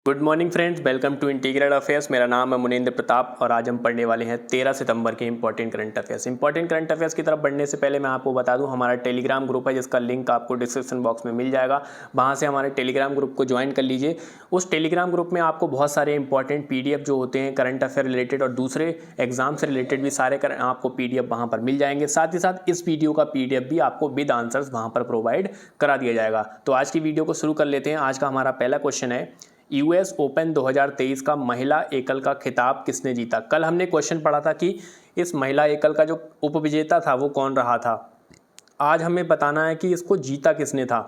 Good morning friends, welcome to integral affairs. मेरा नाम है मुनिंद्र प्रताप और आज हम पढ़ने वाले हैं 13 सितंबर के important current affairs. Important current affairs की तरफ बढ़ने से पहले मैं आपको बता दूं, हमारा टेलीग्राम ग्रुप है जिसका लिंक आपको डिस्क्रिप्शन बॉक्स में मिल जाएगा। वहां से हमारे टेलीग्राम ग्रुप को ज्वाइन कर लीजिए। उस टेलीग्राम ग्रुप में आपको बहुत सारे इंपॉर्टेंट PDF जो होते हैं करंट अफेयर रिलेटेड और दूसरे एग्जाम से रिलेटेड भी सारे आपको PDF वहाँ पर मिल जाएंगे। साथ ही साथ इस वीडियो का PDF भी आपको विद आंसर्स वहाँ पर प्रोवाइड करा दिया जाएगा। तो आज की वीडियो को शुरू कर लेते हैं। आज का हमारा पहला क्वेश्चन है, US ओपन 2023 का महिला एकल का खिताब किसने जीता। कल हमने क्वेश्चन पढ़ा था कि इस महिला एकल का जो उपविजेता था वो कौन रहा था। आज हमें बताना है कि इसको जीता किसने था।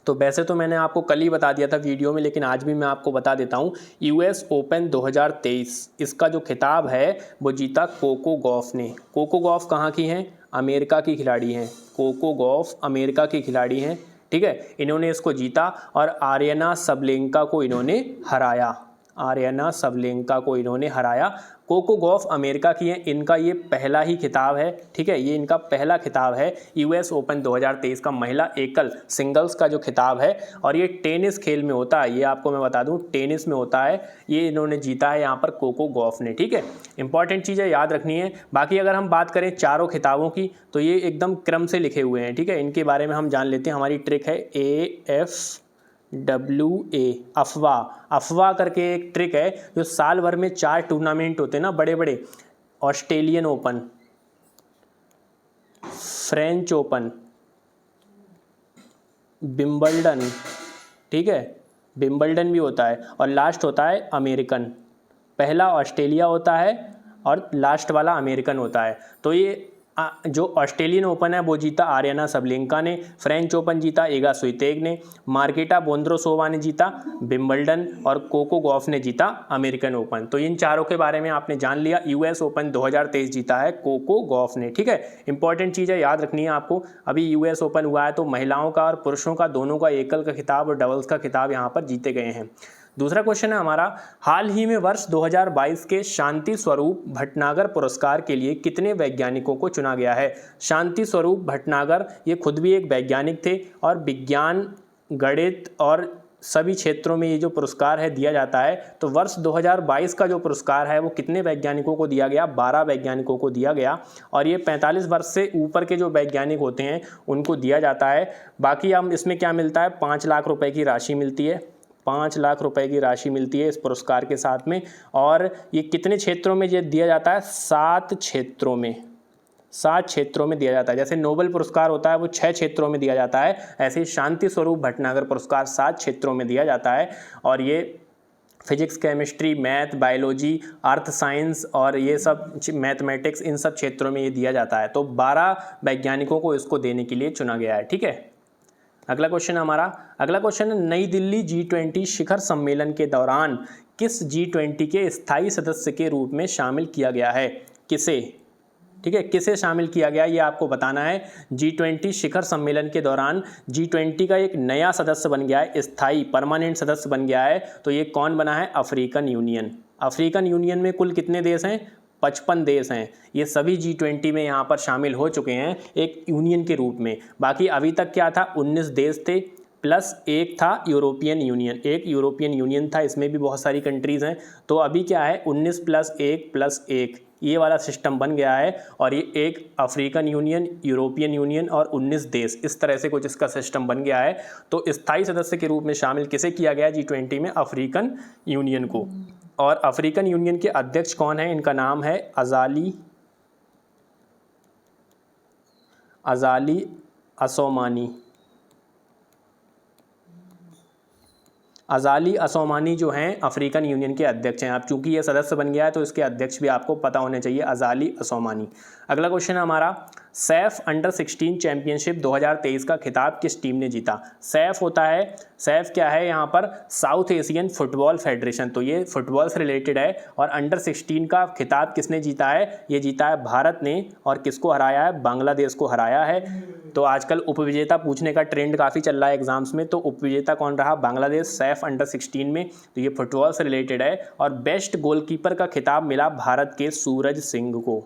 तो वैसे तो मैंने आपको कल ही बता दिया था वीडियो में, लेकिन आज भी मैं आपको बता देता हूँ। US ओपन 2023 इसका जो खिताब है वो जीता कोको गॉफ ने। कोको गॉफ कहाँ की हैं? अमेरिका की खिलाड़ी हैं। कोको गॉफ अमेरिका की खिलाड़ी हैं, ठीक है। इन्होंने इसको जीता और आर्यना सबलेंका को इन्होंने हराया। आर्यना सबलेंका को इन्होंने हराया। कोको गॉफ अमेरिका की है, इनका ये पहला ही खिताब है, ठीक है। ये इनका पहला खिताब है US ओपन 2023 का महिला एकल सिंगल्स का जो खिताब है। और ये टेनिस खेल में होता है, ये आपको मैं बता दूं टेनिस में होता है। ये इन्होंने जीता है यहाँ पर कोको गॉफ ने, ठीक है। इंपॉर्टेंट चीज़ें याद रखनी है। बाकी अगर हम बात करें चारों खिताबों की तो ये एकदम क्रम से लिखे हुए हैं, ठीक है। इनके बारे में हम जान लेते हैं। हमारी ट्रिक है AFWA, अफवाह। अफवाह करके एक ट्रिक है जो साल भर में 4 टूर्नामेंट होते हैं ना बड़े बड़े। Australian open, French open, Wimbledon, ठीक है, विंबलडन भी होता है और लास्ट होता है अमेरिकन। पहला ऑस्ट्रेलिया होता है और लास्ट वाला अमेरिकन होता है। तो ये जो ऑस्ट्रेलियन ओपन है वो जीता आर्यना सबलेंका ने, फ्रेंच ओपन जीता इगा स्वितेक ने, मार्केटा बोंद्रोसोवा ने जीता विंबलडन और कोको गॉफ ने जीता अमेरिकन ओपन। तो इन चारों के बारे में आपने जान लिया। US ओपन 2023 जीता है कोको गॉफ ने, ठीक है। इंपॉर्टेंट चीज़ है, याद रखनी है आपको। अभी US ओपन हुआ है तो महिलाओं का और पुरुषों का दोनों का एकल का खिताब और डबल्स का खिताब यहाँ पर जीते गए हैं। दूसरा क्वेश्चन है हमारा, हाल ही में वर्ष 2022 के शांति स्वरूप भटनागर पुरस्कार के लिए कितने वैज्ञानिकों को चुना गया है। शांति स्वरूप भटनागर ये खुद भी एक वैज्ञानिक थे और विज्ञान, गणित और सभी क्षेत्रों में ये जो पुरस्कार है दिया जाता है। तो वर्ष 2022 का जो पुरस्कार है वो कितने वैज्ञानिकों को दिया गया? 12 वैज्ञानिकों को दिया गया। और ये 45 वर्ष से ऊपर के जो वैज्ञानिक होते हैं उनको दिया जाता है। बाकी हम इसमें क्या मिलता है? 5 लाख रुपए की राशि मिलती है। 5 लाख रुपए की राशि मिलती है इस पुरस्कार के साथ में। और ये कितने क्षेत्रों में ये दिया जाता है? 7 क्षेत्रों में। 7 क्षेत्रों में दिया जाता है। जैसे नोबेल पुरस्कार होता है वो 6 क्षेत्रों में दिया जाता है, ऐसे शांति स्वरूप भटनागर पुरस्कार 7 क्षेत्रों में दिया जाता है। और ये physics, chemistry, math, biology, earth science और ये सब मैथमेटिक्स, इन सब क्षेत्रों में ये दिया जाता है। तो 12 वैज्ञानिकों को इसको देने के लिए चुना गया है, ठीक है। अगला क्वेश्चन हमारा, अगला क्वेश्चन है, नई दिल्ली G20 शिखर सम्मेलन के दौरान किस G20 के स्थायी सदस्य के रूप में शामिल किया गया है? किसे, ठीक है, किसे शामिल किया गया ये आपको बताना है। G20 शिखर सम्मेलन के दौरान G20 का एक नया सदस्य बन गया है, स्थायी परमानेंट सदस्य बन गया है। तो ये कौन बना है? African union. अफ्रीकन यूनियन में कुल कितने देश हैं? 55 देश हैं। ये सभी G20 में यहाँ पर शामिल हो चुके हैं एक यूनियन के रूप में। बाकी अभी तक क्या था? 19 देश थे प्लस एक था यूरोपियन यूनियन। एक यूरोपियन यूनियन था, इसमें भी बहुत सारी कंट्रीज़ हैं। तो अभी क्या है? 19 + 1 ये वाला सिस्टम बन गया है। और ये एक अफ्रीकन यूनियन, यूरोपियन यूनियन और 19 देश, इस तरह से कुछ इसका सिस्टम बन गया है। तो स्थायी सदस्य के रूप में शामिल किसे किया गया G20 में? अफ्रीकन यूनियन को। और अफ्रीकन यूनियन के अध्यक्ष कौन है? इनका नाम है अज़ाली असोमानी। अज़ाली असोमानी जो हैं अफ्रीकन यूनियन के अध्यक्ष हैं। अब चूंकि ये सदस्य बन गया है तो इसके अध्यक्ष भी आपको पता होने चाहिए, अज़ाली असोमानी। अगला क्वेश्चन है हमारा, सैफ अंडर-16 चैंपियनशिप 2023 का खिताब किस टीम ने जीता? सैफ होता है, सैफ क्या है यहाँ पर? South Asian football federation. तो ये फुटबॉल से रिलेटेड है। और अंडर-16 का खिताब किसने जीता है? ये जीता है भारत ने। और किसको हराया है? बांग्लादेश को हराया है। तो आजकल उपविजेता पूछने का ट्रेंड काफ़ी चल रहा है एग्जाम्स में। तो उपविजेता कौन रहा? बांग्लादेश, सैफ अंडर-16 में। तो ये फुटबॉल से रिलेटेड है। और बेस्ट गोलकीपर का खिताब मिला भारत के सूरज सिंह को।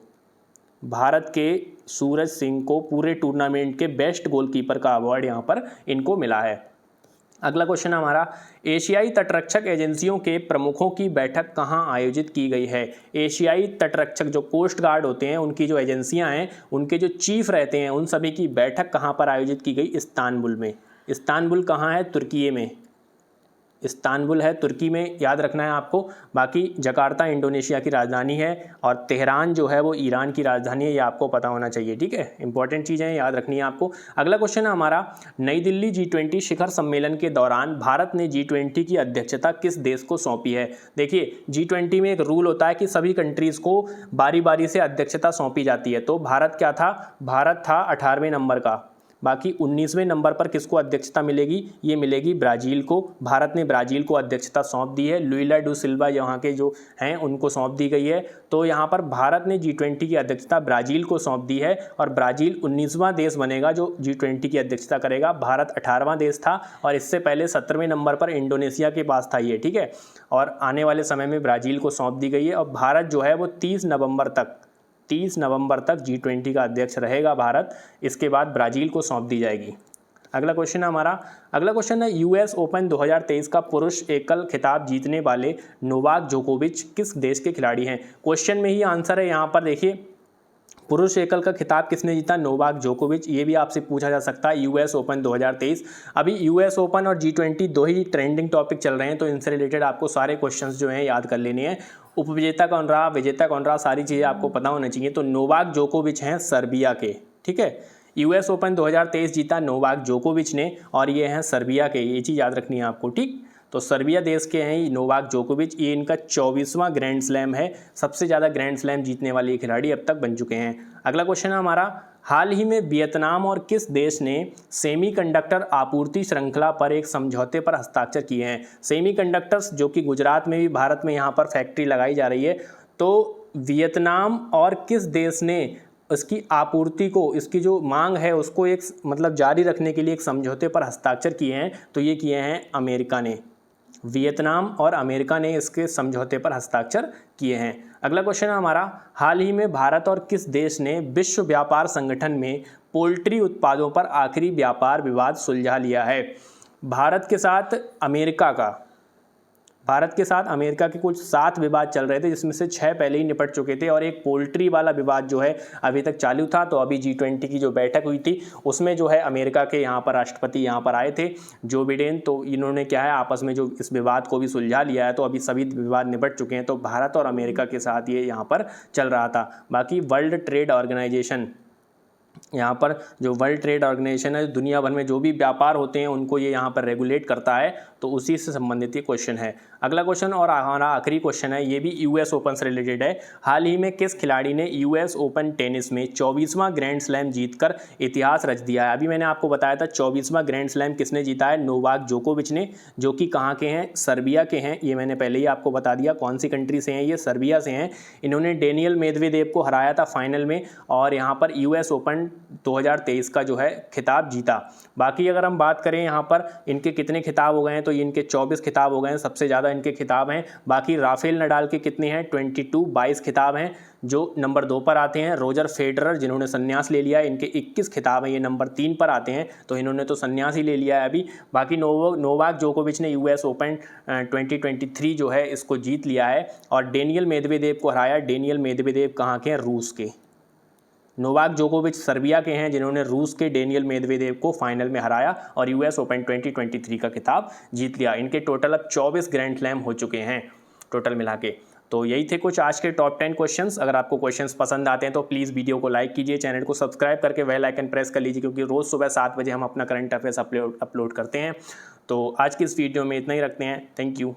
भारत के सूरज सिंह को पूरे टूर्नामेंट के बेस्ट गोलकीपर का अवार्ड यहाँ पर इनको मिला है। अगला क्वेश्चन हमारा, एशियाई तटरक्षक एजेंसियों के प्रमुखों की बैठक कहाँ आयोजित की गई है। एशियाई तटरक्षक जो कोस्ट गार्ड होते हैं उनकी जो एजेंसियां हैं उनके जो चीफ रहते हैं उन सभी की बैठक कहाँ पर आयोजित की गई, इस्तांबुल में। इस्तांबुल कहाँ है, तुर्की में। इस्तांबुल है तुर्की में, याद रखना है आपको। बाकी जकार्ता इंडोनेशिया की राजधानी है और तेहरान जो है वो ईरान की राजधानी है, ये आपको पता होना चाहिए, ठीक है। इंपॉर्टेंट चीज़ें याद रखनी है आपको। अगला क्वेश्चन है हमारा, नई दिल्ली G20 शिखर सम्मेलन के दौरान भारत ने G20 की अध्यक्षता किस देश को सौंपी है। देखिए G20 में एक रूल होता है कि सभी कंट्रीज़ को बारी बारी से अध्यक्षता सौंपी जाती है। तो भारत क्या था, भारत था 18वें नंबर का। बाकी 19वें नंबर पर किसको अध्यक्षता मिलेगी, ये मिलेगी ब्राज़ील को। भारत ने ब्राज़ील को अध्यक्षता सौंप दी है। लुइला डू सिल्वा यहाँ के जो हैं उनको सौंप दी गई है। तो यहाँ पर भारत ने G20 की अध्यक्षता ब्राज़ील को सौंप दी है और ब्राज़ील 19वां देश बनेगा जो G20 की अध्यक्षता करेगा। भारत 18वां देश था और इससे पहले 17वें नंबर पर इंडोनेशिया के पास था ये, ठीक है। और आने वाले समय में ब्राज़ील को सौंप दी गई है और भारत जो है वो 30 नवंबर तक G20 का अध्यक्ष रहेगा भारत। इसके बाद ब्राज़ील को सौंप दी जाएगी। अगला क्वेश्चन है हमारा, अगला क्वेश्चन है, US ओपन 2023 का पुरुष एकल खिताब जीतने वाले नोवाक जोकोविच किस देश के खिलाड़ी हैं। क्वेश्चन में ही आंसर है यहाँ पर। देखिए पुरुष एकल का खिताब किसने जीता, नोवाक जोकोविच। ये भी आपसे पूछा जा सकता है US ओपन 2023। अभी US ओपन और G20 दो ही ट्रेंडिंग टॉपिक चल रहे हैं, तो इनसे रिलेटेड आपको सारे क्वेश्चंस जो हैं याद कर लेने हैं। उपविजेता कौन रहा, विजेता कौन रहा, सारी चीज़ें आपको पता होना चाहिए। तो नोवाक जोकोविच हैं सर्बिया के, ठीक है। US ओपन 2023 जीता नोवाक जोकोविच ने और ये हैं सर्बिया के, ये चीज़ याद रखनी है आपको, ठीक। तो सर्बिया देश के हैं नोवाक जोकोविच। ये इनका 24वां ग्रैंड स्लैम है, सबसे ज़्यादा ग्रैंड स्लैम जीतने वाले खिलाड़ी अब तक बन चुके हैं। अगला क्वेश्चन है हमारा, हाल ही में वियतनाम और किस देश ने सेमीकंडक्टर आपूर्ति श्रृंखला पर एक समझौते पर हस्ताक्षर किए हैं। सेमीकंडक्टर्स जो कि गुजरात में भी भारत में यहाँ पर फैक्ट्री लगाई जा रही है, तो वियतनाम और किस देश ने इसकी आपूर्ति को, इसकी जो मांग है उसको एक मतलब जारी रखने के लिए एक समझौते पर हस्ताक्षर किए हैं। तो ये किए हैं अमेरिका ने। वियतनाम और अमेरिका ने इसके समझौते पर हस्ताक्षर किए हैं। अगला क्वेश्चन है हमारा, हाल ही में भारत और किस देश ने विश्व व्यापार संगठन में पोल्ट्री उत्पादों पर आखिरी व्यापार विवाद सुलझा लिया है। भारत के साथ अमेरिका के कुछ 7 विवाद चल रहे थे, जिसमें से 6 पहले ही निपट चुके थे और एक पोल्ट्री वाला विवाद जो है अभी तक चालू था। तो अभी G20 की जो बैठक हुई थी उसमें जो है अमेरिका के यहाँ पर राष्ट्रपति यहाँ पर आए थे, जो बिडेन। तो इन्होंने क्या है आपस में जो इस विवाद को भी सुलझा लिया है, तो अभी सभी विवाद निपट चुके हैं। तो भारत और अमेरिका के साथ ये यहाँ पर चल रहा था। बाकी वर्ल्ड ट्रेड ऑर्गेनाइजेशन, यहाँ पर जो वर्ल्ड ट्रेड ऑर्गेनाइजेशन है, दुनिया भर में जो भी व्यापार होते हैं उनको ये यहाँ पर रेगुलेट करता है, तो उसी से संबंधित ये क्वेश्चन है। अगला क्वेश्चन और हमारा आखिरी क्वेश्चन है, ये भी US ओपन से रिलेटेड है। हाल ही में किस खिलाड़ी ने US ओपन टेनिस में 24वां ग्रैंड स्लैम जीतकर इतिहास रच दिया है। अभी मैंने आपको बताया था 24वां ग्रैंड स्लैम किसने जीता है, नोवाक जोकोविच ने, जो कि कहाँ के हैं, सर्बिया के हैं। ये मैंने पहले ही आपको बता दिया कौन सी कंट्री से हैं, ये सर्बिया से हैं। इन्होंने डेनियल मेदवेदेव को हराया था फाइनल में और यहाँ पर US ओपन 2023 का जो है खिताब जीता। बाकी अगर हम बात करें यहाँ पर इनके कितने खिताब हो गए हैं, तो इनके 24 खिताब हो गए हैं, सबसे ज़्यादा इनके खिताब हैं। बाकी राफेल नडाल के कितने हैं, 22 खिताब हैं। जो नंबर 2 पर आते हैं रोजर फेडरर, जिन्होंने संन्यास ले लिया है, इनके 21 खिताब हैं, ये नंबर 3 पर आते हैं, तो इन्होंने तो संन्यास ही ले लिया है अभी। बाकी नोवाक जोकोविच ने US ओपन 2023 जो है इसको जीत लिया है और डेनियल मेदवेदेव को हराया। डेनियल मेदवेदेव कहाँ के हैं, रूस के। नोवाक जोकोविच सर्बिया के हैं, जिन्होंने रूस के डेनियल मेदवेदेव को फाइनल में हराया और US ओपन 2023 का खिताब जीत लिया। इनके टोटल अब 24 ग्रैंड स्लैम हो चुके हैं टोटल मिला के। तो यही थे कुछ आज के टॉप 10 क्वेश्चंस। अगर आपको क्वेश्चंस पसंद आते हैं तो प्लीज़ वीडियो को लाइक कीजिए, चैनल को सब्सक्राइब करके बेल आइकन प्रेस कर लीजिए, क्योंकि रोज़ सुबह 7 बजे हम अपना करंट अफेयर्स अपलोड करते हैं। तो आज की इस वीडियो में इतना ही रखते हैं। Thank you.